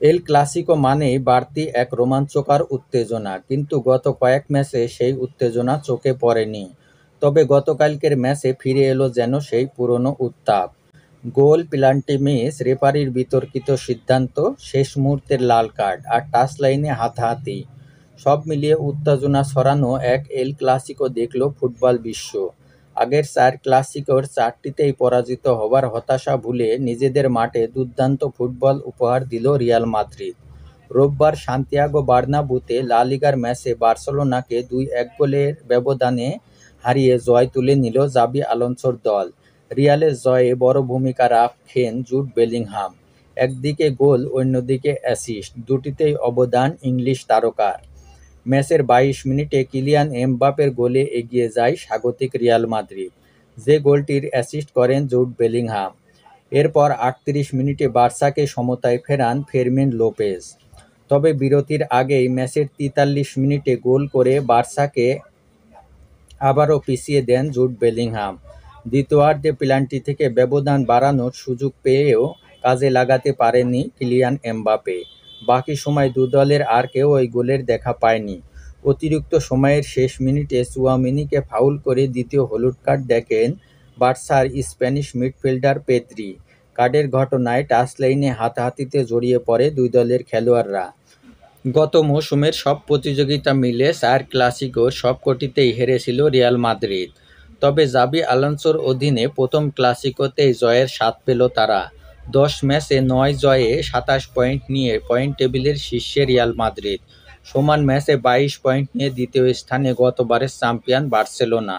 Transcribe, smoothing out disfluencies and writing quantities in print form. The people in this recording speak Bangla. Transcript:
এল ক্লাসিকো মানেই বাড়তি এক রোমাঞ্চকর উত্তেজনা, কিন্তু গত কয়েক ম্যাচে সেই উত্তেজনা চোখে পড়েনি। তবে গতকালকের ম্যাচে ফিরে এলো যেন সেই পুরনো উত্তাপ। গোল, পেনাল্টি মিস, রেফারির বিতর্কিত সিদ্ধান্ত, শেষ মুহূর্তের লাল কার্ড আর টাচ লাইনে হাতাহাতি, সব মিলিয়ে উত্তেজনা ছড়ানো এক এল ক্লাসিকো দেখল ফুটবল বিশ্ব। আগের চার ক্লাসিকোর চারটিতেই পরাজিত হবার হতাশা ভুলে নিজেদের মাঠে দুর্দান্ত ফুটবল উপহার দিল রিয়াল মাদ্রিদ। রোববার সান্তিয়াগো বার্নাব্যুতে লা লিগার ম্যাচে বার্সেলোনাকে ২-১ গোলের ব্যবধানে হারিয়ে জয় তুলে নিল জাবি আলোনসোর দল। রিয়ালের জয়ে বড় ভূমিকা রাখেন জুড বেলিংহাম। একদিকে গোল, অন্যদিকে অ্যাসিস্ট, দুটিতেই অবদান ইংলিশ তারকার। ম্যাচের ২২ মিনিটে কিলিয়ান এমবাপ্পের গোলে এগিয়ে যায় স্বাগতিক রিয়াল মাদ্রিদ, যে গোলটির অ্যাসিস্ট করেন জুড বেলিংহাম। এরপর ৩৮ মিনিটে বার্সাকে সমতায় ফেরান ফেরমিন লোপেজ। তবে বিরতির আগেই ম্যাচের ৪৩ মিনিটে গোল করে বার্সাকে আবারও পিছিয়ে দেন জুড বেলিংহাম। দ্বিতীয়ার্ধে পেনাল্টি থেকে ব্যবধান বাড়ানোর সুযোগ পেয়েও কাজে লাগাতে পারেননি কিলিয়ান এমবাপ্পে। বাকি সময় দু দলের আর কেউই গোলের দেখা পায়নি। অতিরিক্ত সময়ের শেষ মিনিটে চুয়ামেনিকে ফাউল করে দ্বিতীয় হলুদ কার্ড দেখেন বার্সার স্প্যানিশ মিডফিল্ডার পেদ্রি। কার্ডের ঘটনায় টাচলাইনে হাতাহাতিতে জড়িয়ে পড়ে দুই দলের খেলোয়াড়রা। গত মৌসুমের সব প্রতিযোগিতা মিলে চার ক্লাসিকোর সবকটিতেই হেরেছিল রিয়াল মাদ্রিদ। তবে জাবি আলোনসোর অধীনে প্রথম ক্লাসিকোতেই জয়ের স্বাদ পেল তারা। ১০ ম্যাচে ৯ জয়ে ২৭ পয়েন্ট নিয়ে পয়েন্ট টেবিলের শীর্ষে রিয়াল মাদ্রিদ। সমান ম্যাচে ২২ পয়েন্ট নিয়ে দ্বিতীয় স্থানে গতবারের চ্যাম্পিয়ন বার্সেলোনা।